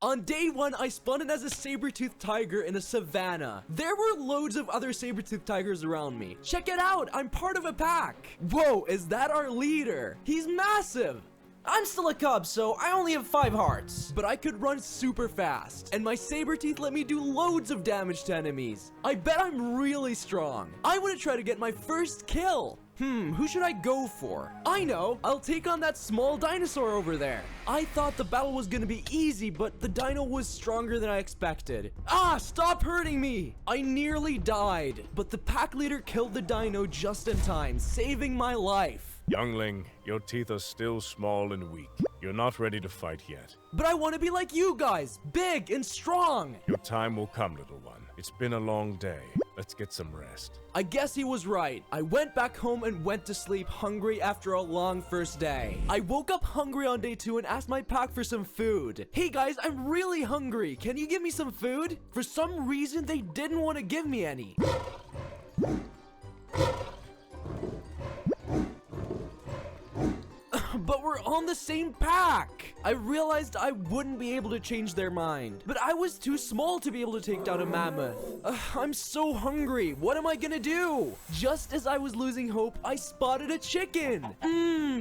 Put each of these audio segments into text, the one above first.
On day 1, I spawned in as a saber-toothed tiger in a savannah. There were loads of other saber-toothed tigers around me. Check it out, I'm part of a pack. Whoa, is that our leader? He's massive. I'm still a cub, so I only have 5 hearts. But I could run super fast, and my saber teeth let me do loads of damage to enemies. I bet I'm really strong. I want to try to get my first kill. Who should I go for? I know, I'll take on that small dinosaur over there. I thought the battle was gonna be easy, but the dino was stronger than I expected. Ah, stop hurting me! I nearly died, but the pack leader killed the dino just in time, saving my life. Youngling, your teeth are still small and weak. You're not ready to fight yet. But I want to be like you guys, big and strong. Your time will come, little one. It's been a long day. Let's get some rest. I guess he was right. I went back home and went to sleep hungry after a long first day. I woke up hungry on day 2 and asked my pack for some food. Hey guys, I'm really hungry. Can you give me some food? For some reason, they didn't want to give me any. But we're on the same pack! I realized I wouldn't be able to change their mind. But I was too small to be able to take down a mammoth. I'm so hungry. What am I gonna do? Just as I was losing hope, I spotted a chicken.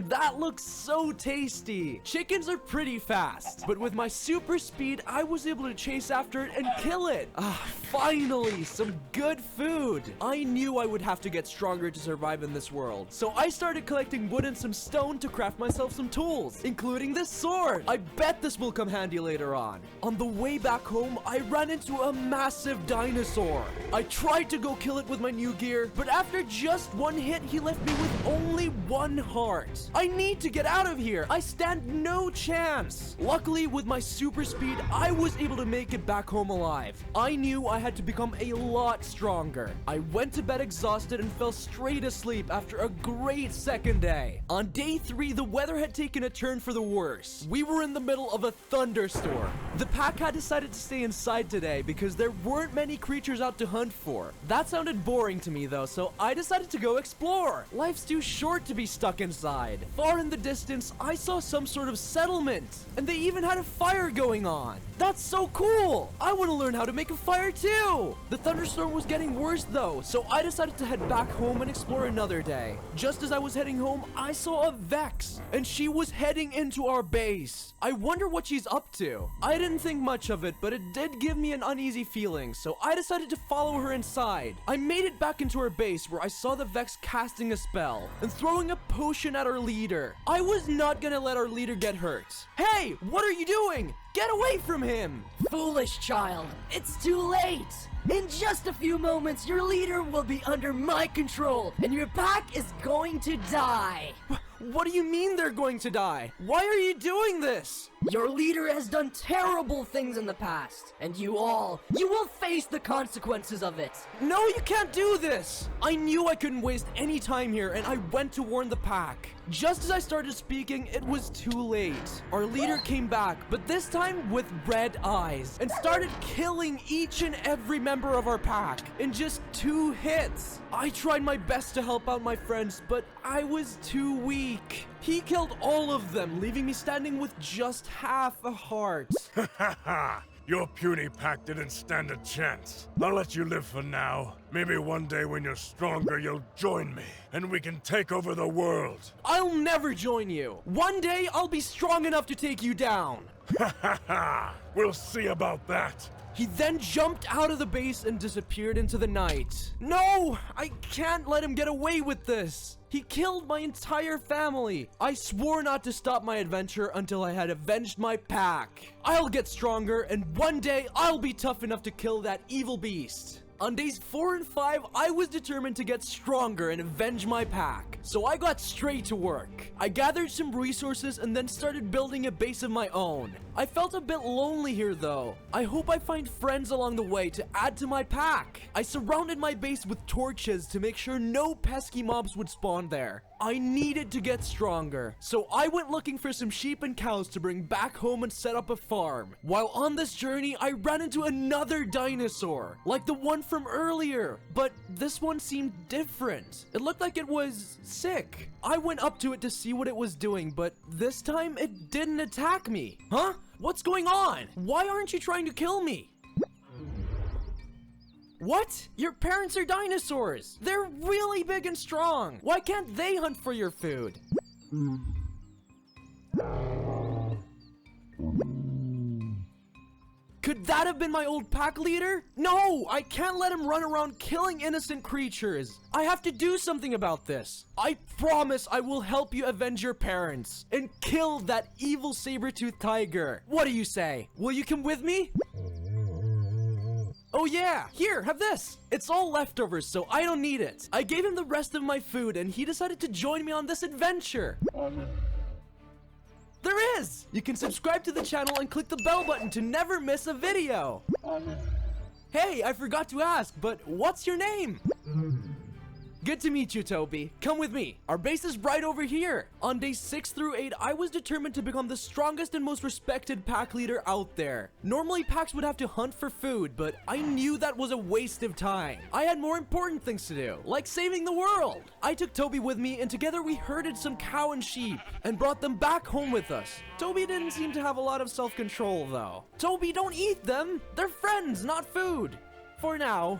That looks so tasty. Chickens are pretty fast. But with my super speed, I was able to chase after it and kill it. Finally, some good food. I knew I would have to get stronger to survive in this world. So I started collecting wood and some stone to craft myself some tools, including this sword. I bet this will come handy later on. On the way back home, I ran into a massive dinosaur. I tried to go kill it with my new gear, but after just one hit, he left me with only 1 heart. I need to get out of here. I stand no chance. Luckily, with my super speed, I was able to make it back home alive. I knew I had to become a lot stronger. I went to bed exhausted and fell straight asleep after a great second day. On day 3, the weather had taken a turn for the worse. We were in the middle of a thunderstorm. The pack had decided to stay inside today because there weren't many creatures out to hunt for. That sounded boring to me though, so I decided to go explore. Life's too short to be stuck inside. Far in the distance, I saw some sort of settlement, and they even had a fire going on. That's so cool! I want to learn how to make a fire too! The thunderstorm was getting worse though, so I decided to head back home and explore another day. Just as I was heading home, I saw a Vex, and she was heading into our base. I wonder what she's up to. I didn't think much of it, but it did give me an uneasy feeling, so I decided to follow her inside. I made it back into her base where I saw the Vex casting a spell and throwing a potion at our leader. I was not gonna let our leader get hurt. Hey, what are you doing? Get away from him! Foolish child, it's too late! In just a few moments, your leader will be under my control, and your pack is going to die! What do you mean they're going to die? Why are you doing this? Your leader has done terrible things in the past, and you will face the consequences of it. No, you can't do this! I knew I couldn't waste any time here, and I went to warn the pack. Just as I started speaking, it was too late. Our leader came back, but this time with red eyes, and started killing each and every member of our pack in just 2 hits. I tried my best to help out my friends, but I was too weak. He killed all of them, leaving me standing with just half a heart. Ha ha ha! Your puny pack didn't stand a chance. I'll let you live for now. Maybe one day when you're stronger, you'll join me, and we can take over the world. I'll never join you. One day, I'll be strong enough to take you down. Ha ha ha! We'll see about that. He then jumped out of the base and disappeared into the night. No! I can't let him get away with this! He killed my entire family! I swore not to stop my adventure until I had avenged my pack. I'll get stronger, and one day I'll be tough enough to kill that evil beast. On days 4 and 5, I was determined to get stronger and avenge my pack. So I got straight to work. I gathered some resources and then started building a base of my own. I felt a bit lonely here though. I hope I find friends along the way to add to my pack. I surrounded my base with torches to make sure no pesky mobs would spawn there. I needed to get stronger, so I went looking for some sheep and cows to bring back home and set up a farm. While on this journey, I ran into another dinosaur, like the one from earlier, but this one seemed different. It looked like it was sick. I went up to it to see what it was doing, but this time it didn't attack me. Huh? What's going on? Why aren't you trying to kill me? What? Your parents are dinosaurs. They're really big and strong. Why can't they hunt for your food? Could that have been my old pack leader? No, I can't let him run around killing innocent creatures. I have to do something about this. I promise I will help you avenge your parents and kill that evil saber-toothed tiger. What do you say? Will you come with me? Oh yeah, here, have this. It's all leftovers, so I don't need it. I gave him the rest of my food and he decided to join me on this adventure. There is! You can subscribe to the channel and click the bell button to never miss a video. Hey, I forgot to ask, but what's your name? Good to meet you, Toby. Come with me. Our base is right over here. On days 6 through 8, I was determined to become the strongest and most respected pack leader out there. Normally, packs would have to hunt for food, but I knew that was a waste of time. I had more important things to do, like saving the world. I took Toby with me, and together we herded some cow and sheep and brought them back home with us. Toby didn't seem to have a lot of self-control, though. Toby, don't eat them. They're friends, not food. For now.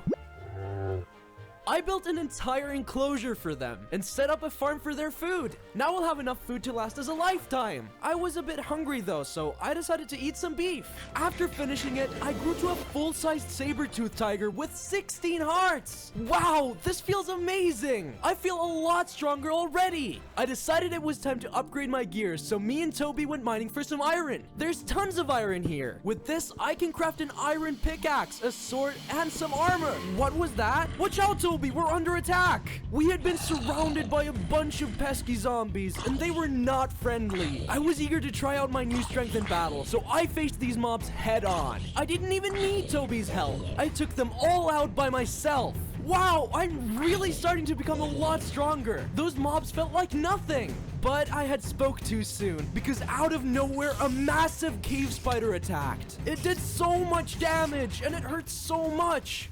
I built an entire enclosure for them and set up a farm for their food. Now we'll have enough food to last us a lifetime. I was a bit hungry though, so I decided to eat some beef. After finishing it, I grew to a full-sized saber-toothed tiger with 16 hearts. Wow, this feels amazing. I feel a lot stronger already. I decided it was time to upgrade my gears, so me and Toby went mining for some iron. There's tons of iron here. With this, I can craft an iron pickaxe, a sword, and some armor. What was that? Watch out, Toby. We're under attack. We had been surrounded by a bunch of pesky zombies, and they were not friendly. I was eager to try out my new strength in battle, so I faced these mobs head on. I didn't even need Toby's help. I took them all out by myself. Wow, I'm really starting to become a lot stronger. Those mobs felt like nothing. But I had spoke too soon, because out of nowhere, a massive cave spider attacked. It did so much damage, and it hurt so much.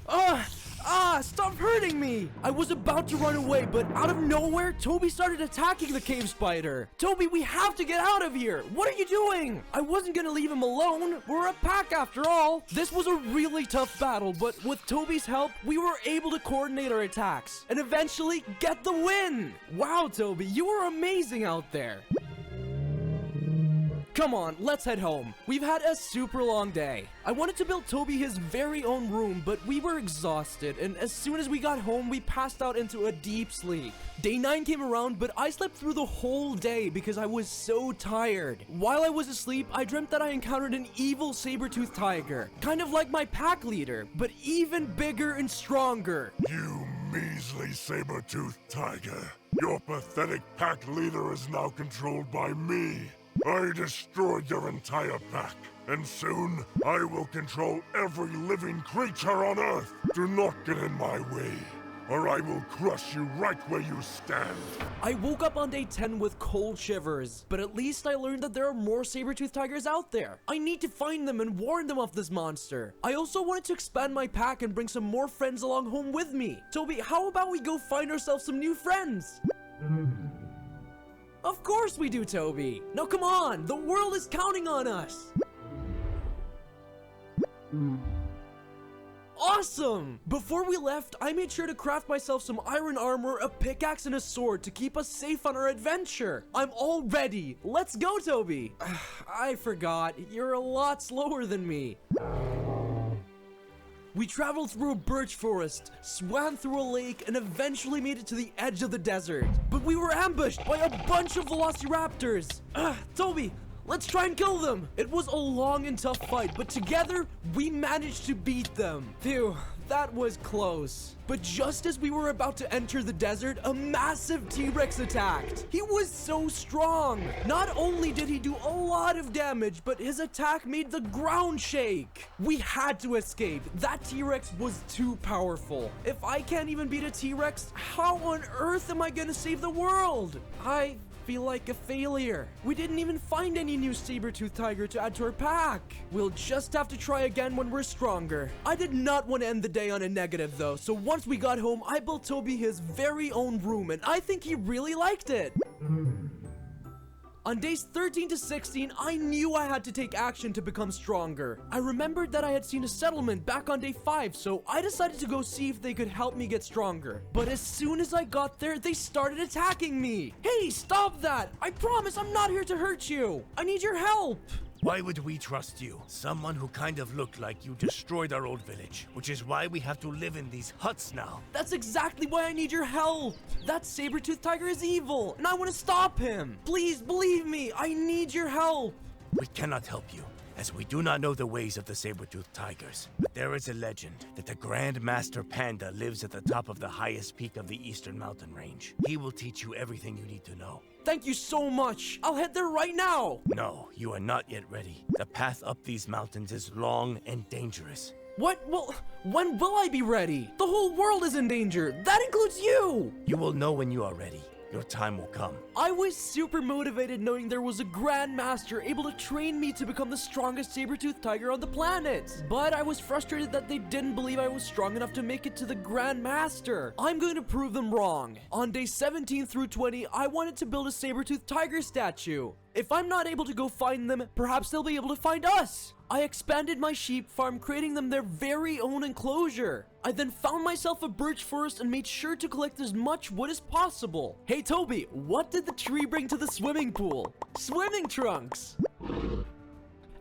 Stop hurting me! I was about to run away, but out of nowhere, Toby started attacking the cave spider. Toby, we have to get out of here! What are you doing? I wasn't gonna leave him alone. We're a pack after all. This was a really tough battle, but with Toby's help, we were able to coordinate our attacks and eventually get the win! Wow, Toby, you were amazing out there. Come on, let's head home. We've had a super long day. I wanted to build Toby his very own room, but we were exhausted, and as soon as we got home, we passed out into a deep sleep. Day 9 came around, but I slept through the whole day because I was so tired. While I was asleep, I dreamt that I encountered an evil saber-toothed tiger, kind of like my pack leader, but even bigger and stronger. You measly saber-toothed tiger. Your pathetic pack leader is now controlled by me. I destroyed your entire pack, and soon I will control every living creature on Earth. Do not get in my way, or I will crush you right where you stand. I woke up on day 10 with cold shivers, but at least I learned that there are more saber-toothed tigers out there. I need to find them and warn them of this monster. I also wanted to expand my pack and bring some more friends along home with me. Toby, how about we go find ourselves some new friends? Of course we do, Toby. Now come on, the world is counting on us. Awesome! Before we left, I made sure to craft myself some iron armor, a pickaxe, and a sword to keep us safe on our adventure. I'm all ready. Let's go, Toby. I forgot. You're a lot slower than me. We traveled through a birch forest, swam through a lake, and eventually made it to the edge of the desert. But we were ambushed by a bunch of velociraptors. Toby, let's try and kill them. It was a long and tough fight, but together, we managed to beat them. Phew, that was close. But just as we were about to enter the desert, a massive T-Rex attacked. He was so strong. Not only did he do a lot of damage, but his attack made the ground shake. We had to escape. That T-Rex was too powerful. If I can't even beat a T-Rex, how on earth am I gonna save the world? I feel like a failure. We didn't even find any new saber-toothed tiger to add to our pack. We'll just have to try again when we're stronger. I did not want to end the day on a negative though, so once we got home, I built Toby his very own room, and I think he really liked it. On days 13 to 16, I knew I had to take action to become stronger. I remembered that I had seen a settlement back on day 5, so I decided to go see if they could help me get stronger. But as soon as I got there, they started attacking me. Hey, stop that! I promise I'm not here to hurt you. I need your help. Why would we trust you? Someone who kind of looked like you destroyed our old village, which is why we have to live in these huts now. That's exactly why I need your help. That saber-toothed tiger is evil, and I want to stop him. Please believe me, I need your help. We cannot help you, as we do not know the ways of the saber-toothed tigers. But there is a legend that the Grand Master Panda lives at the top of the highest peak of the Eastern Mountain Range. He will teach you everything you need to know. Thank you so much. I'll head there right now. No, you are not yet ready. The path up these mountains is long and dangerous. What? Well, when will I be ready? The whole world is in danger. That includes you. You will know when you are ready. Your time will come. I was super motivated knowing there was a Grand Master able to train me to become the strongest saber-toothed tiger on the planet. But I was frustrated that they didn't believe I was strong enough to make it to the Grand Master. I'm going to prove them wrong. On day 17 through 20, I wanted to build a saber-toothed tiger statue. If I'm not able to go find them, perhaps they'll be able to find us. I expanded my sheep farm, creating them their very own enclosure. I then found myself a birch forest and made sure to collect as much wood as possible. Hey Toby, what did the tree bring to the swimming pool? Swimming trunks!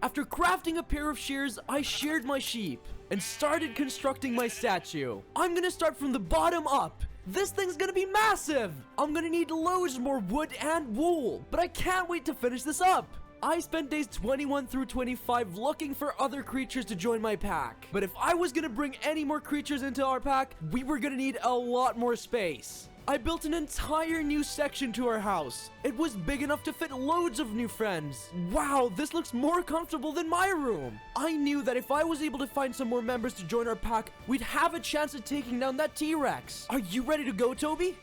After crafting a pair of shears, I sheared my sheep and started constructing my statue. I'm gonna start from the bottom up. This thing's gonna be massive! I'm gonna need loads more wood and wool, but I can't wait to finish this up. I spent days 21 through 25 looking for other creatures to join my pack. But if I was gonna bring any more creatures into our pack, we were gonna need a lot more space. I built an entire new section to our house. It was big enough to fit loads of new friends. Wow, this looks more comfortable than my room. I knew that if I was able to find some more members to join our pack, we'd have a chance at taking down that T-Rex. Are you ready to go, Toby?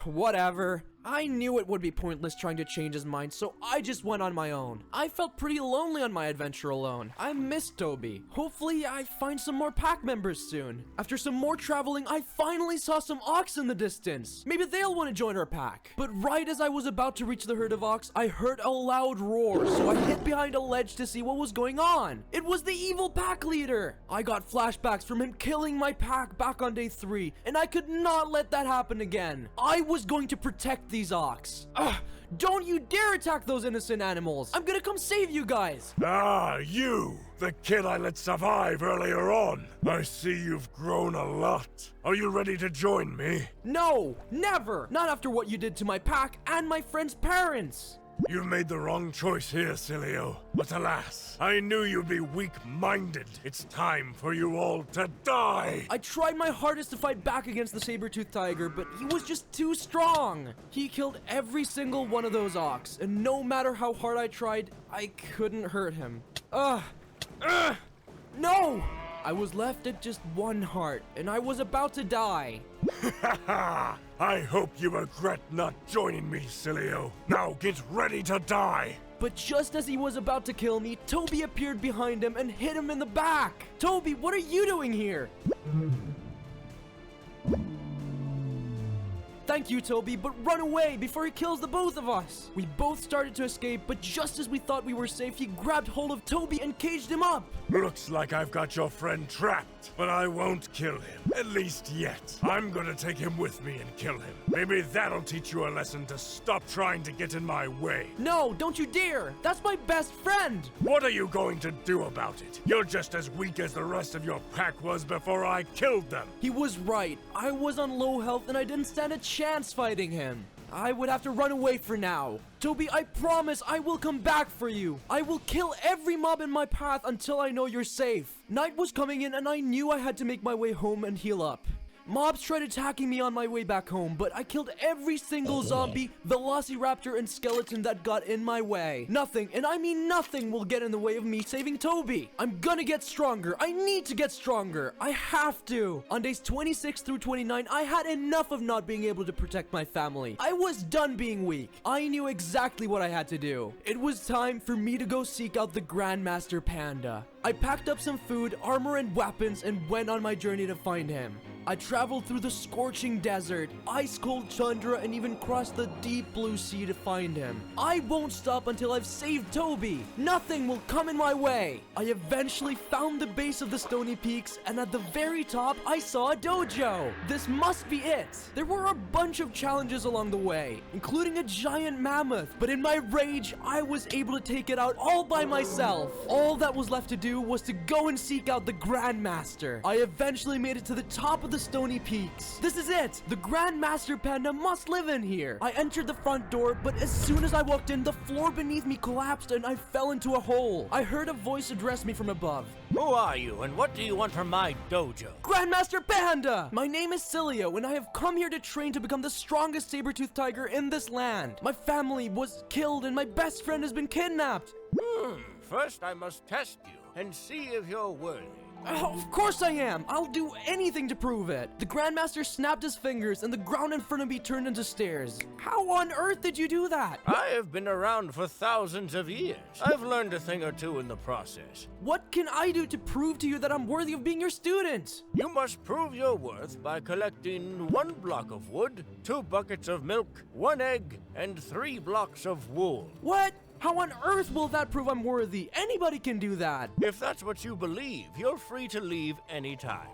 Whatever. I knew it would be pointless trying to change his mind, so I just went on my own. I felt pretty lonely on my adventure alone. I missed Toby. Hopefully, I find some more pack members soon. After some more traveling, I finally saw some ox in the distance. Maybe they'll want to join our pack. But right as I was about to reach the herd of ox, I heard a loud roar, so I hid behind a ledge to see what was going on. It was the evil pack leader. I got flashbacks from him killing my pack back on day 3, and I could not let that happen again. I was going to protect these ox. Ugh, don't you dare attack those innocent animals. I'm gonna come save you guys. Ah, you! The kid I let survive earlier on. I see you've grown a lot. Are you ready to join me? No, never. Not after what you did to my pack and my friend's parents. You made the wrong choice here, Cilio. But alas, I knew you'd be weak-minded. It's time for you all to die! I tried my hardest to fight back against the saber-toothed tiger, but he was just too strong. He killed every single one of those ox, and no matter how hard I tried, I couldn't hurt him. No! I was left at just one heart, and I was about to die. I hope you regret not joining me, Cilio. Now get ready to die! But just as he was about to kill me, Toby appeared behind him and hit him in the back. Toby, what are you doing here? Thank you, Toby, but run away before he kills the both of us. We both started to escape, but just as we thought we were safe, he grabbed hold of Toby and caged him up. Looks like I've got your friend trapped, but I won't kill him. At least yet. I'm gonna take him with me and kill him. Maybe that'll teach you a lesson to stop trying to get in my way. No, don't you dare. That's my best friend. What are you going to do about it? You're just as weak as the rest of your pack was before I killed them. He was right. I was on low health and I didn't stand a chance fighting him. I would have to run away for now. Toby, I promise I will come back for you. I will kill every mob in my path until I know you're safe. Night was coming in and I knew I had to make my way home and heal up. Mobs tried attacking me on my way back home, but I killed every single zombie, velociraptor, and skeleton that got in my way. Nothing, and I mean nothing, will get in the way of me saving Toby. I'm gonna get stronger. I need to get stronger. I have to. On days 26 through 29, I had enough of not being able to protect my family. I was done being weak. I knew exactly what I had to do. It was time for me to go seek out the Grandmaster Panda. I packed up some food, armor, and weapons and went on my journey to find him. I traveled through the scorching desert, ice-cold tundra, and even crossed the deep blue sea to find him. I won't stop until I've saved Toby. Nothing will come in my way. I eventually found the base of the stony peaks, and at the very top, I saw a dojo. This must be it. There were a bunch of challenges along the way, including a giant mammoth, but in my rage, I was able to take it out all by myself. All that was left to do was to go and seek out the Grandmaster. I eventually made it to the top of the stony peaks. This is it. The Grandmaster Panda must live in here. I entered the front door, but as soon as I walked in, the floor beneath me collapsed and I fell into a hole. I heard a voice address me from above. Who are you, and what do you want from my dojo? Grandmaster Panda! My name is Cilio, and I have come here to train to become the strongest saber-toothed tiger in this land. My family was killed, and my best friend has been kidnapped. First I must test you and see if you're worthy. Of course I am! I'll do anything to prove it! The Grandmaster snapped his fingers and the ground in front of me turned into stairs. How on earth did you do that? I have been around for thousands of years. I've learned a thing or two in the process. What can I do to prove to you that I'm worthy of being your student? You must prove your worth by collecting 1 block of wood, 2 buckets of milk, 1 egg, and 3 blocks of wool. What? How on earth will that prove I'm worthy? Anybody can do that. If that's what you believe, you're free to leave anytime.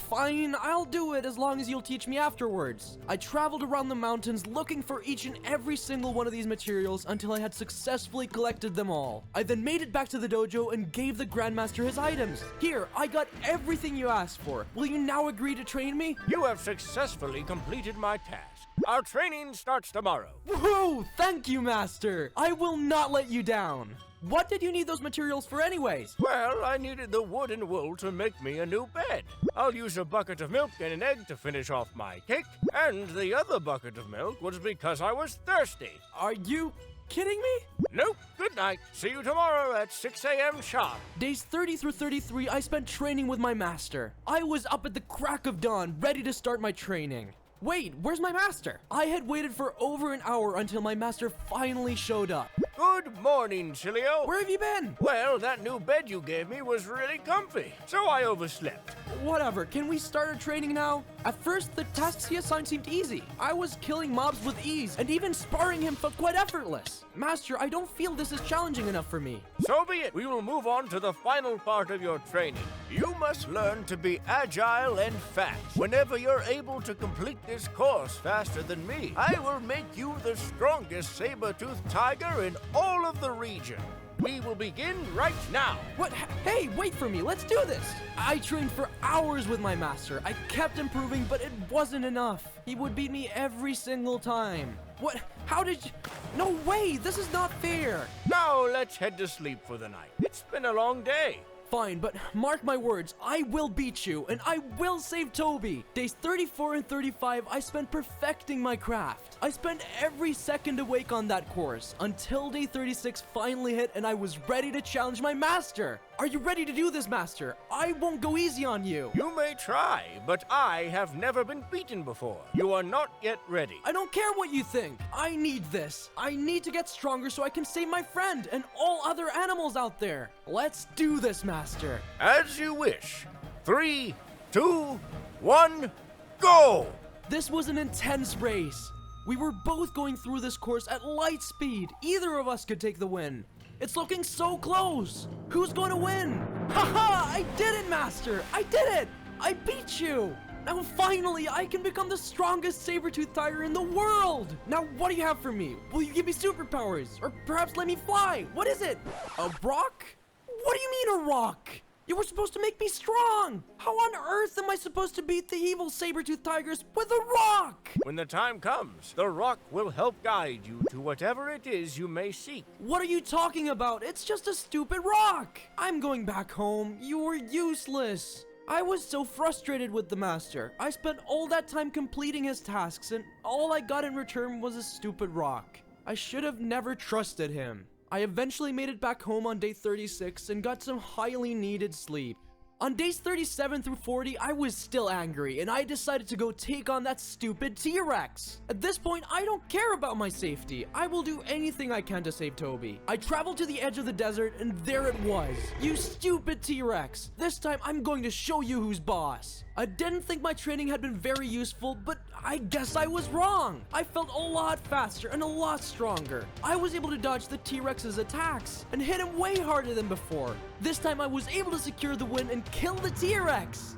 Fine, I'll do it as long as you'll teach me afterwards. I traveled around the mountains looking for each and every single one of these materials until I had successfully collected them all. I then made it back to the dojo and gave the Grandmaster his items. Here, I got everything you asked for. Will you now agree to train me? You have successfully completed my task. Our training starts tomorrow. Woohoo! Thank you, Master! I will not let you down. What did you need those materials for anyways? Well, I needed the wood and wool to make me a new bed. I'll use a bucket of milk and an egg to finish off my cake, and the other bucket of milk was because I was thirsty. Are you kidding me? Nope. Good night. See you tomorrow at 6 a.m. sharp. Days 30 through 33, I spent training with my master. I was up at the crack of dawn, ready to start my training. Wait, where's my master? I had waited for over an hour until my master finally showed up. Good morning, Cilio. Where have you been? Well, that new bed you gave me was really comfy, so I overslept. Whatever, can we start our training now? At first, the tasks he assigned seemed easy. I was killing mobs with ease, and even sparring him felt quite effortless. Master, I don't feel this is challenging enough for me. So be it. We will move on to the final part of your training. You must learn to be agile and fast. Whenever you're able to complete this course faster than me, I will make you the strongest saber-toothed tiger in all of the region. We will begin right now. What? Hey, wait for me. Let's do this. I trained for hours with my master. I kept improving, but it wasn't enough. He would beat me every single time. What? How did you? No way. This is not fair. Now let's head to sleep for the night. It's been a long day. Fine, but mark my words, I will beat you, and I will save Toby. Days 34 and 35, I spent perfecting my craft. I spent every second awake on that course, until day 36 finally hit and I was ready to challenge my master. Are you ready to do this, Master? I won't go easy on you. You may try, but I have never been beaten before. You are not yet ready. I don't care what you think. I need this. I need to get stronger so I can save my friend and all other animals out there. Let's do this, Master. As you wish. 3, 2, 1, go! This was an intense race. We were both going through this course at light speed. Either of us could take the win. It's looking so close. Who's going to win? Haha! I did it, Master! I did it! I beat you! Now finally, I can become the strongest saber-toothed tiger in the world! Now what do you have for me? Will you give me superpowers? Or perhaps let me fly? What is it? A rock? What do you mean a rock? You were supposed to make me strong! How on earth am I supposed to beat the evil saber-toothed tigers with a rock? When the time comes, the rock will help guide you to whatever it is you may seek. What are you talking about? It's just a stupid rock! I'm going back home. You were useless. I was so frustrated with the master. I spent all that time completing his tasks and all I got in return was a stupid rock. I should have never trusted him. I eventually made it back home on day 36 and got some highly needed sleep. On days 37 through 40, I was still angry and I decided to go take on that stupid T-Rex. At this point, I don't care about my safety. I will do anything I can to save Toby. I traveled to the edge of the desert and there it was. You stupid T-Rex. This time, I'm going to show you who's boss. I didn't think my training had been very useful, but I guess I was wrong. I felt a lot faster and a lot stronger. I was able to dodge the T-Rex's attacks and hit him way harder than before. This time I was able to secure the win and kill the T-Rex.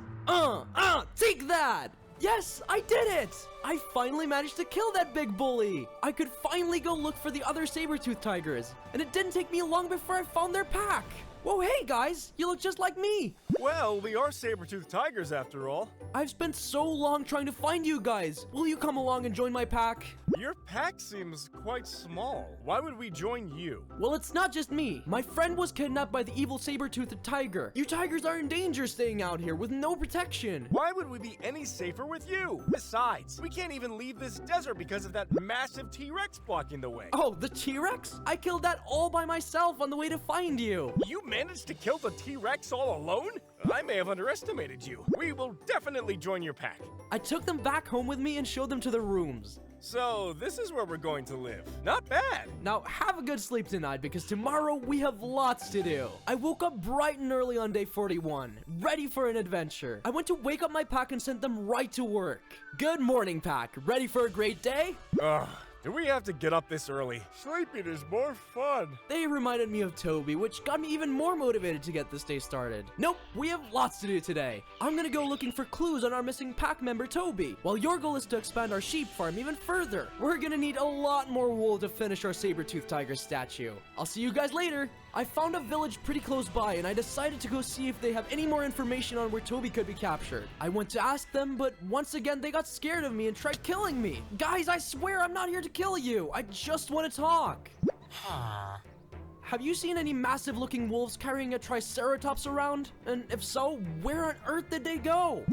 Take that! Yes, I did it! I finally managed to kill that big bully! I could finally go look for the other saber-toothed tigers, and it didn't take me long before I found their pack. Whoa, hey guys, you look just like me! Well, we are saber-toothed tigers after all. I've spent so long trying to find you guys. Will you come along and join my pack? Your pack seems quite small. Why would we join you? Well, it's not just me. My friend was kidnapped by the evil saber-toothed tiger. You tigers are in danger staying out here with no protection. Why would we be any safer with you? Besides, we can't even leave this desert because of that massive T-Rex blocking the way. Oh, the T-Rex? I killed that all by myself on the way to find you. You managed to kill the T-Rex all alone? I may have underestimated you. We will definitely join your pack. I took them back home with me and showed them to their rooms. So, this is where we're going to live. Not bad. Now, have a good sleep tonight because tomorrow we have lots to do. I woke up bright and early on day 41, ready for an adventure. I went to wake up my pack and sent them right to work. Good morning, pack. Ready for a great day? Ugh. Do we have to get up this early? Sleeping is more fun. They reminded me of Toby, which got me even more motivated to get this day started. Nope, we have lots to do today. I'm gonna go looking for clues on our missing pack member Toby, while your goal is to expand our sheep farm even further. We're gonna need a lot more wool to finish our saber-toothed tiger statue. I'll see you guys later. I found a village pretty close by and I decided to go see if they have any more information on where Toby could be captured. I went to ask them, but once again they got scared of me and tried killing me. Guys, I swear I'm not here to kill you. I just want to talk. Have you seen any massive looking wolves carrying a triceratops around? And if so, where on earth did they go?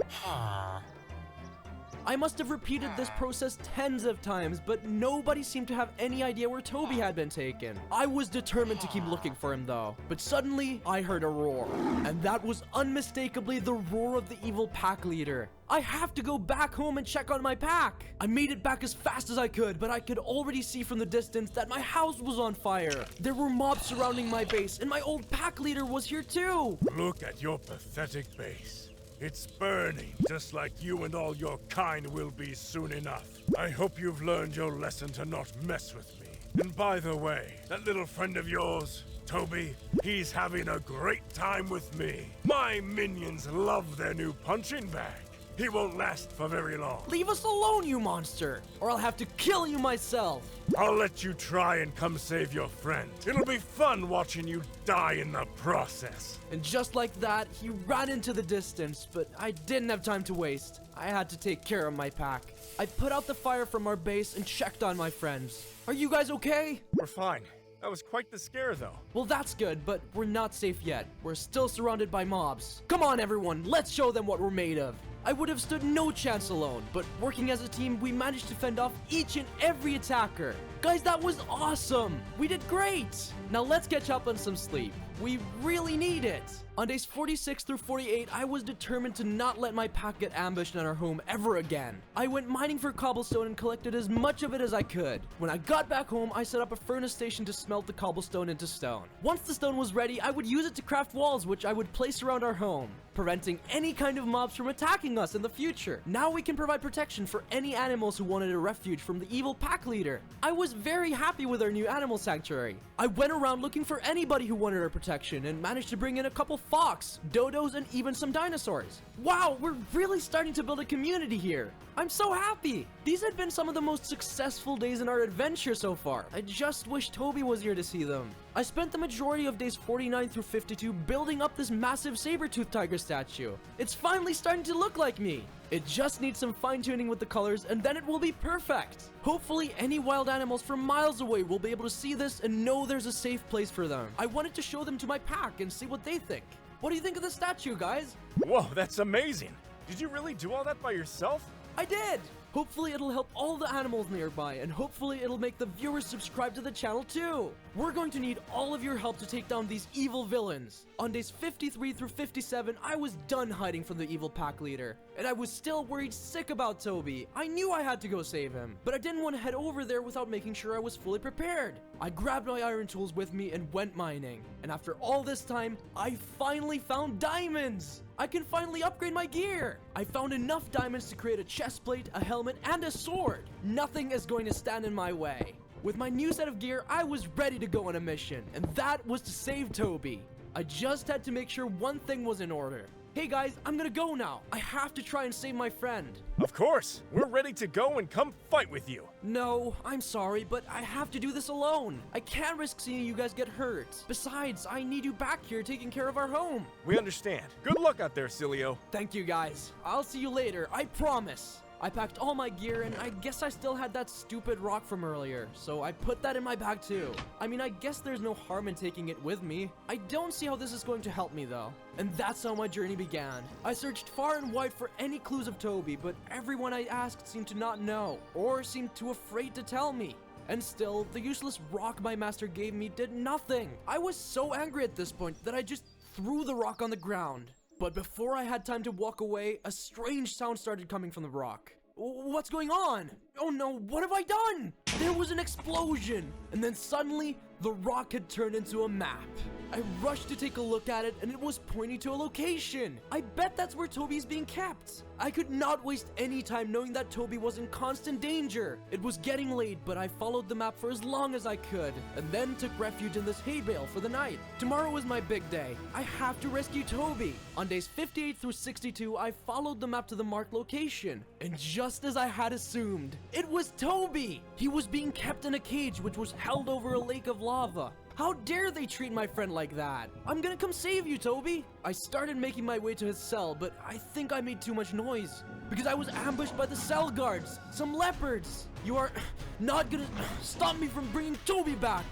I must have repeated this process tens of times, but nobody seemed to have any idea where Toby had been taken. I was determined to keep looking for him though, but suddenly I heard a roar, and that was unmistakably the roar of the evil pack leader. I have to go back home and check on my pack. I made it back as fast as I could, but I could already see from the distance that my house was on fire. There were mobs surrounding my base, and my old pack leader was here too. Look at your pathetic base. It's burning, just like you and all your kind will be soon enough. I hope you've learned your lesson to not mess with me. And by the way, that little friend of yours, Toby, he's having a great time with me. My minions love their new punching bag. He won't last for very long. Leave us alone, you monster, or I'll have to kill you myself. I'll let you try and come save your friend. It'll be fun watching you die in the process. And just like that, he ran into the distance, but I didn't have time to waste. I had to take care of my pack. I put out the fire from our base and checked on my friends. Are you guys okay? We're fine. That was quite the scare, though. Well, that's good, but we're not safe yet. We're still surrounded by mobs. Come on, everyone, let's show them what we're made of. I would have stood no chance alone, but working as a team, we managed to fend off each and every attacker. Guys, that was awesome! We did great! Now let's catch up on some sleep. We really need it! On days 46 through 48, I was determined to not let my pack get ambushed in our home ever again. I went mining for cobblestone and collected as much of it as I could. When I got back home, I set up a furnace station to smelt the cobblestone into stone. Once the stone was ready, I would use it to craft walls which I would place around our home, preventing any kind of mobs from attacking us in the future. Now we can provide protection for any animals who wanted a refuge from the evil pack leader. I was very happy with our new animal sanctuary. I went around looking for anybody who wanted our protection and managed to bring in a couple fox, dodos, and even some dinosaurs. Wow, we're really starting to build a community here. I'm so happy. These had been some of the most successful days in our adventure so far. I just wish Toby was here to see them. I spent the majority of days 49 through 52 building up this massive saber-toothed tiger statue. It's finally starting to look like me. It just needs some fine-tuning with the colors and then it will be perfect. Hopefully any wild animals from miles away will be able to see this and know there's a safe place for them. I wanted to show them to my pack and see what they think. What do you think of the statue, guys? Whoa, that's amazing. Did you really do all that by yourself? I did! Hopefully it'll help all the animals nearby, and hopefully it'll make the viewers subscribe to the channel too! We're going to need all of your help to take down these evil villains. On days 53 through 57, I was done hiding from the evil pack leader, and I was still worried sick about Toby. I knew I had to go save him, but I didn't want to head over there without making sure I was fully prepared. I grabbed my iron tools with me and went mining, and after all this time, I finally found diamonds! I can finally upgrade my gear. I found enough diamonds to create a chest plate, a helmet, and a sword. Nothing is going to stand in my way. With my new set of gear, I was ready to go on a mission, and that was to save Toby. I just had to make sure one thing was in order. Hey guys, I'm gonna go now. I have to try and save my friend. Of course, we're ready to go and come fight with you. No, I'm sorry, but I have to do this alone. I can't risk seeing you guys get hurt. Besides, I need you back here taking care of our home. We understand. Good luck out there, Cilio. Thank you guys. I'll see you later, I promise. I packed all my gear, and I guess I still had that stupid rock from earlier, so I put that in my bag too. I mean, I guess there's no harm in taking it with me. I don't see how this is going to help me though. And that's how my journey began. I searched far and wide for any clues of Toby, but everyone I asked seemed to not know, or seemed too afraid to tell me. And still, the useless rock my master gave me did nothing. I was so angry at this point that I just threw the rock on the ground. But before I had time to walk away, a strange sound started coming from the rock. What's going on? Oh no, what have I done? There was an explosion, and then suddenly, the rock had turned into a map. I rushed to take a look at it, and it was pointing to a location. I bet that's where Toby's being kept. I could not waste any time knowing that Toby was in constant danger. It was getting late, but I followed the map for as long as I could, and then took refuge in this hay bale for the night. Tomorrow is my big day. I have to rescue Toby. On days 58 through 62, I followed the map to the marked location, and just as I had assumed, it was Toby! He was being kept in a cage which was held over a lake of lava. How dare they treat my friend like that? I'm gonna come save you, Toby! I started making my way to his cell, but I think I made too much noise. Because I was ambushed by the cell guards, some leopards. You are not gonna stop me from bringing Toby back.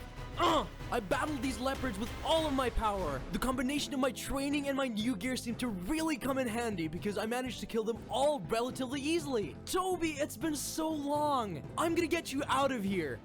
I battled these leopards with all of my power. The combination of my training and my new gear seemed to really come in handy because I managed to kill them all relatively easily. Toby, it's been so long. I'm gonna get you out of here.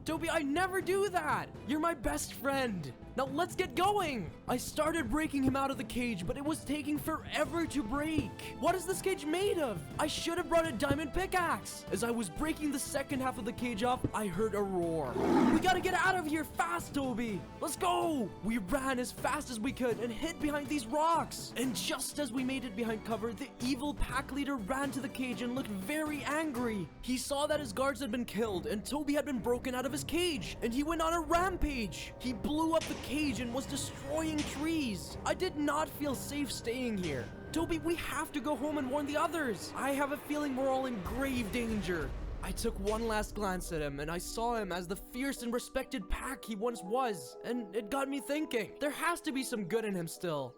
Toby, I never do that! You're my best friend! Now let's get going! I started breaking him out of the cage, but it was taking forever to break. What is this cage made of? I should have brought a diamond pickaxe. As I was breaking the second half of the cage off, I heard a roar. We gotta get out of here fast, Toby! Let's go! We ran as fast as we could and hid behind these rocks. And just as we made it behind cover, the evil pack leader ran to the cage and looked very angry. He saw that his guards had been killed and Toby had been broken out of his cage, and he went on a rampage. He blew up the cage and was destroying trees. I did not feel safe staying here. Toby, we have to go home and warn the others. I have a feeling we're all in grave danger. I took one last glance at him, and I saw him as the fierce and respected pack he once was, and it got me thinking. There has to be some good in him still.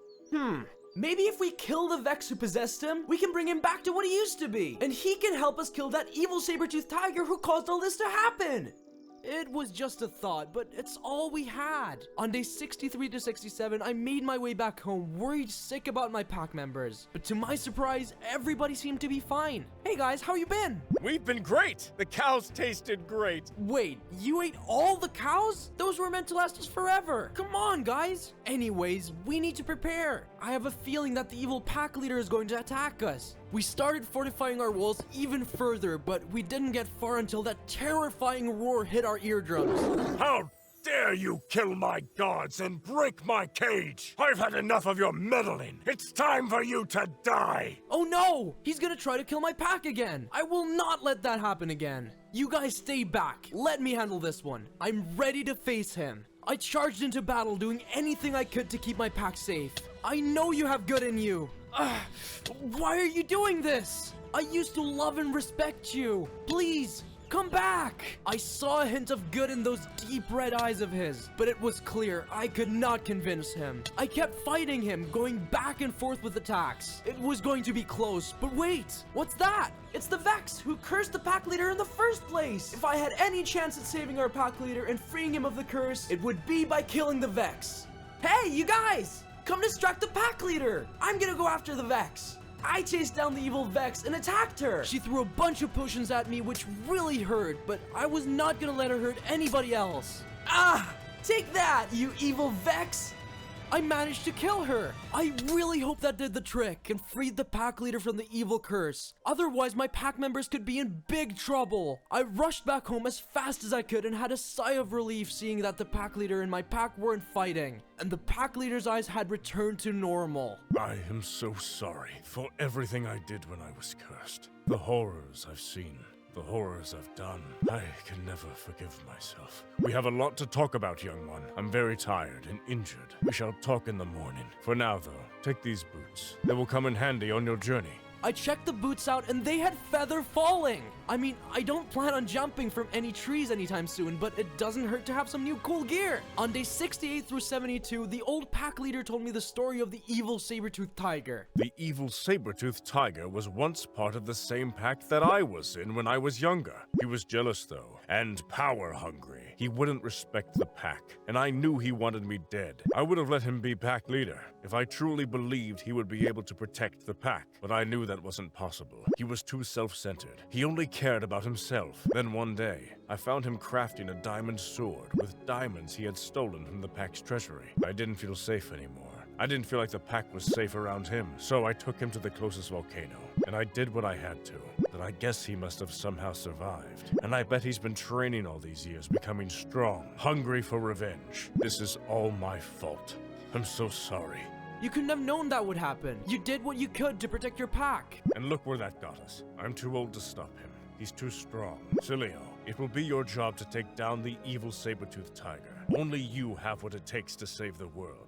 Maybe if we kill the Vex who possessed him, we can bring him back to what he used to be, and he can help us kill that evil saber-toothed tiger who caused all this to happen. It was just a thought, but it's all we had. On days 63 to 67, I made my way back home, worried sick about my pack members. But to my surprise, everybody seemed to be fine. Hey guys, how you been? We've been great. The cows tasted great. Wait, you ate all the cows? Those were meant to last us forever. Come on, guys. Anyways, we need to prepare. I have a feeling that the evil pack leader is going to attack us. We started fortifying our walls even further, but we didn't get far until that terrifying roar hit our eardrums. How dare you kill my guards and break my cage? I've had enough of your meddling. It's time for you to die. Oh no! He's gonna try to kill my pack again. I will not let that happen again. You guys stay back. Let me handle this one. I'm ready to face him. I charged into battle, doing anything I could to keep my pack safe. I know you have good in you. Why are you doing this? I used to love and respect you. Please, come back. I saw a hint of good in those deep red eyes of his, but it was clear I could not convince him. I kept fighting him, going back and forth with attacks. It was going to be close, but wait, what's that? It's the Vex who cursed the pack leader in the first place. If I had any chance at saving our pack leader and freeing him of the curse, it would be by killing the Vex. Hey, you guys! Come distract the pack leader! I'm gonna go after the Vex. I chased down the evil Vex and attacked her. She threw a bunch of potions at me, which really hurt, but I was not gonna let her hurt anybody else. Take that, you evil Vex! I managed to kill her. I really hope that did the trick and freed the pack leader from the evil curse. Otherwise, my pack members could be in big trouble. I rushed back home as fast as I could and had a sigh of relief seeing that the pack leader and my pack weren't fighting, and the pack leader's eyes had returned to normal. I am so sorry for everything I did when I was cursed. The horrors I've seen. The horrors I've done. I can never forgive myself. We have a lot to talk about, young one. I'm very tired and injured. We shall talk in the morning. For now, though, take these boots. They will come in handy on your journey. I checked the boots out and they had feather falling. I mean, I don't plan on jumping from any trees anytime soon, but it doesn't hurt to have some new cool gear. On day 68 through 72, the old pack leader told me the story of the evil saber-toothed tiger. The evil saber-toothed tiger was once part of the same pack that I was in when I was younger. He was jealous, though, and power-hungry. He wouldn't respect the pack, and I knew he wanted me dead. I would have let him be pack leader if I truly believed he would be able to protect the pack, but I knew that wasn't possible. He was too self-centered. He only cared about himself. Then one day, I found him crafting a diamond sword with diamonds he had stolen from the pack's treasury. I didn't feel safe anymore. I didn't feel like the pack was safe around him, so I took him to the closest volcano, and I did what I had to. Then I guess he must have somehow survived, and I bet he's been training all these years, becoming strong, hungry for revenge. This is all my fault. I'm so sorry. You couldn't have known that would happen. You did what you could to protect your pack. And look where that got us. I'm too old to stop him. He's too strong. Cilio, it will be your job to take down the evil saber-toothed tiger. Only you have what it takes to save the world.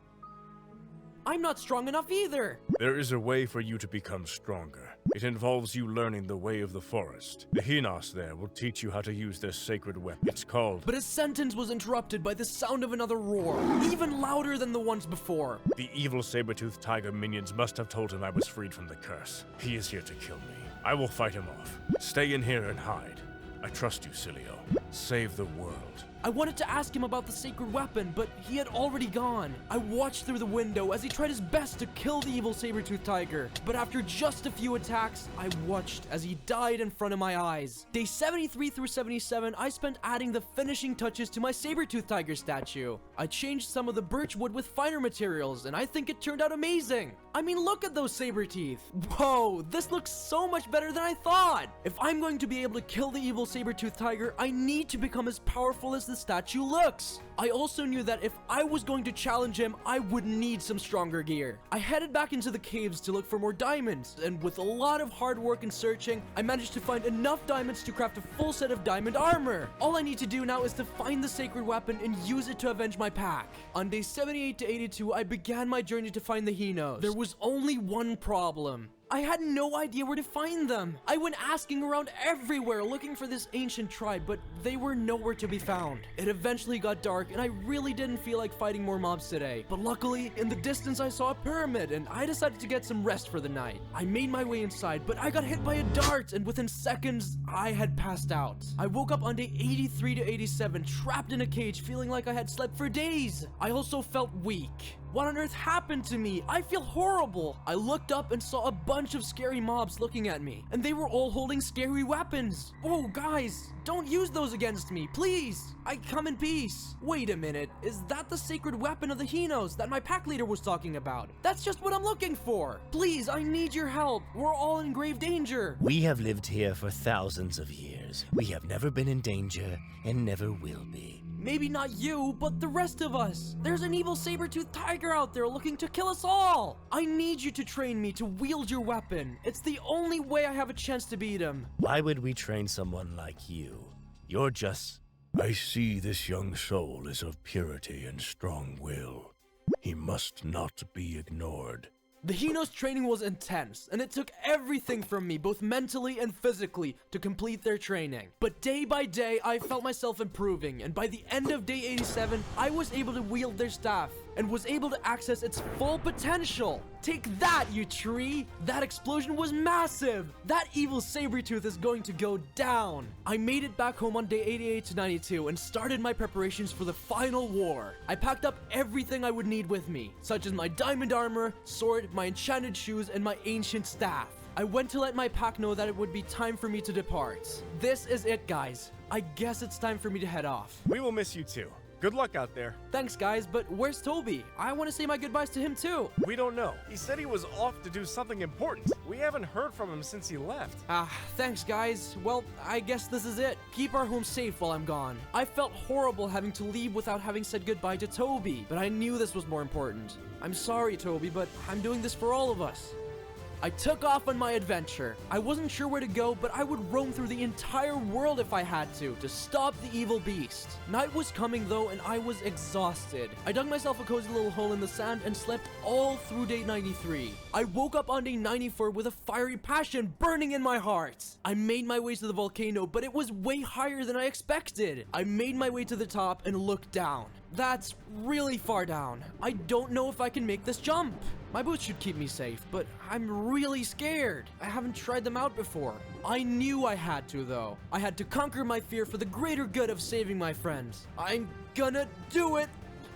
I'm not strong enough either. There is a way for you to become stronger. It involves you learning the way of the forest. The Hinos there will teach you how to use their sacred weapon. It's called... But his sentence was interrupted by the sound of another roar, even louder than the ones before. The evil saber-toothed tiger minions must have told him I was freed from the curse. He is here to kill me. I will fight him off. Stay in here and hide. I trust you, Cilio. Save the world. I wanted to ask him about the sacred weapon, but he had already gone. I watched through the window as he tried his best to kill the evil saber-toothed tiger, but after just a few attacks, I watched as he died in front of my eyes. Day 73 through 77, I spent adding the finishing touches to my saber-toothed tiger statue. I changed some of the birch wood with finer materials, and I think it turned out amazing. I mean, look at those saber teeth. Whoa, this looks so much better than I thought. If I'm going to be able to kill the evil saber-toothed tiger, I need to become as powerful as the statue looks. I also knew that if I was going to challenge him, I would need some stronger gear. I headed back into the caves to look for more diamonds, and with a lot of hard work and searching, I managed to find enough diamonds to craft a full set of diamond armor. All I need to do now is to find the sacred weapon and use it to avenge my pack. On day 78 to 82, I began my journey to find the Hinos. There was only one problem. I had no idea where to find them. I went asking around everywhere looking for this ancient tribe, but they were nowhere to be found. It eventually got dark and I really didn't feel like fighting more mobs today. But luckily, in the distance I saw a pyramid and I decided to get some rest for the night. I made my way inside, but I got hit by a dart and within seconds, I had passed out. I woke up on day 83 to 87, trapped in a cage, feeling like I had slept for days. I also felt weak. What on earth happened to me? I feel horrible. I looked up and saw a bunch of scary mobs looking at me, and they were all holding scary weapons. Whoa, guys, don't use those against me, please. I come in peace. Wait a minute, is that the sacred weapon of the Hinos that my pack leader was talking about? That's just what I'm looking for. Please, I need your help. We're all in grave danger. We have lived here for thousands of years. We have never been in danger and never will be. Maybe not you, but the rest of us. There's an evil saber-toothed tiger out there looking to kill us all. I need you to train me to wield your weapon. It's the only way I have a chance to beat him. Why would we train someone like you? You're just... I see this young soul is of purity and strong will. He must not be ignored. The Hinos training was intense, and it took everything from me, both mentally and physically, to complete their training. But day by day, I felt myself improving, and by the end of day 87, I was able to wield their staff, and was able to access its full potential. Take that, you tree! That explosion was massive! That evil saber-tooth is going to go down! I made it back home on day 88 to 92 and started my preparations for the final war. I packed up everything I would need with me, such as my diamond armor, sword, my enchanted shoes, and my ancient staff. I went to let my pack know that it would be time for me to depart. This is it, guys. I guess it's time for me to head off. We will miss you too. Good luck out there. Thanks, guys, but where's Toby? I want to say my goodbyes to him too. We don't know. He said he was off to do something important. We haven't heard from him since he left. Thanks, guys. Well, I guess this is it. Keep our home safe while I'm gone. I felt horrible having to leave without having said goodbye to Toby, but I knew this was more important. I'm sorry, Toby, but I'm doing this for all of us. I took off on my adventure. I wasn't sure where to go, but I would roam through the entire world if I had to stop the evil beast. Night was coming though, and I was exhausted. I dug myself a cozy little hole in the sand and slept all through day 93. I woke up on day 94 with a fiery passion burning in my heart. I made my way to the volcano, but it was way higher than I expected. I made my way to the top and looked down. That's really far down. I don't know if I can make this jump. My boots should keep me safe, but I'm really scared. I haven't tried them out before. I knew I had to, though. I had to conquer my fear for the greater good of saving my friends. I'm gonna do it.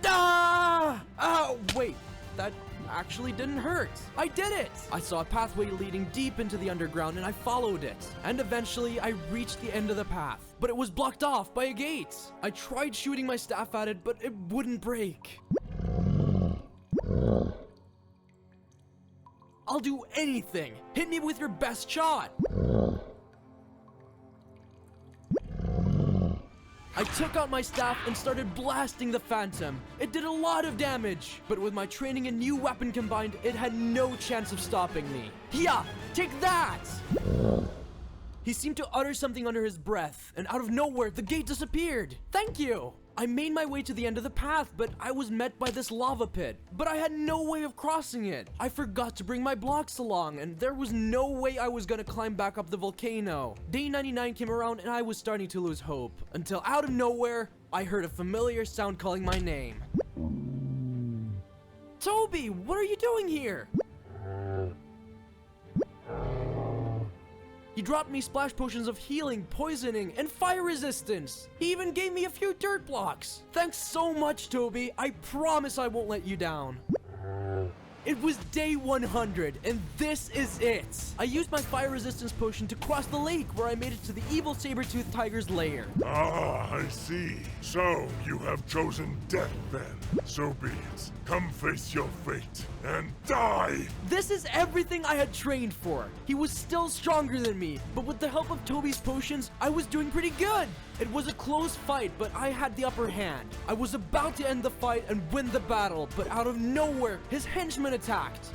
Ah! Oh, wait. That actually didn't hurt. I did it! I saw a pathway leading deep into the underground and I followed it. And eventually I reached the end of the path, but it was blocked off by a gate. I tried shooting my staff at it, but it wouldn't break. I'll do anything. Hit me with your best shot. I took out my staff and started blasting the phantom. It did a lot of damage, but with my training and new weapon combined, it had no chance of stopping me. Yeah, take that! He seemed to utter something under his breath, and out of nowhere, the gate disappeared. Thank you! I made my way to the end of the path, but I was met by this lava pit. But I had no way of crossing it. I forgot to bring my blocks along, and there was no way I was gonna climb back up the volcano. Day 99 came around, and I was starting to lose hope. Until out of nowhere, I heard a familiar sound calling my name. Toby, what are you doing here? He dropped me splash potions of healing, poisoning, and fire resistance. He even gave me a few dirt blocks. Thanks so much, Toby. I promise I won't let you down. It was day 100, and this is it. I used my fire resistance potion to cross the lake where I made it to the evil saber-toothed tiger's lair. Ah, I see. So, you have chosen death then. So be it. Come face your fate and die! This is everything I had trained for. He was still stronger than me, but with the help of Toby's potions, I was doing pretty good. It was a close fight, but I had the upper hand. I was about to end the fight and win the battle, but out of nowhere, his henchmen attacked.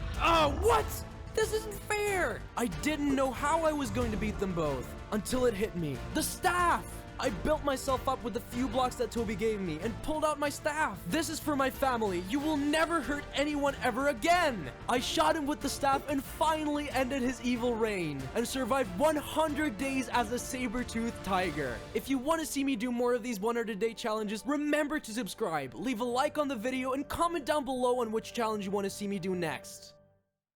What? This isn't fair! I didn't know how I was going to beat them both, until it hit me. The staff! I built myself up with the few blocks that Toby gave me and pulled out my staff. This is for my family. You will never hurt anyone ever again. I shot him with the staff and finally ended his evil reign and survived 100 days as a saber-toothed tiger. If you want to see me do more of these 100-day challenges, remember to subscribe, leave a like on the video, and comment down below on which challenge you want to see me do next.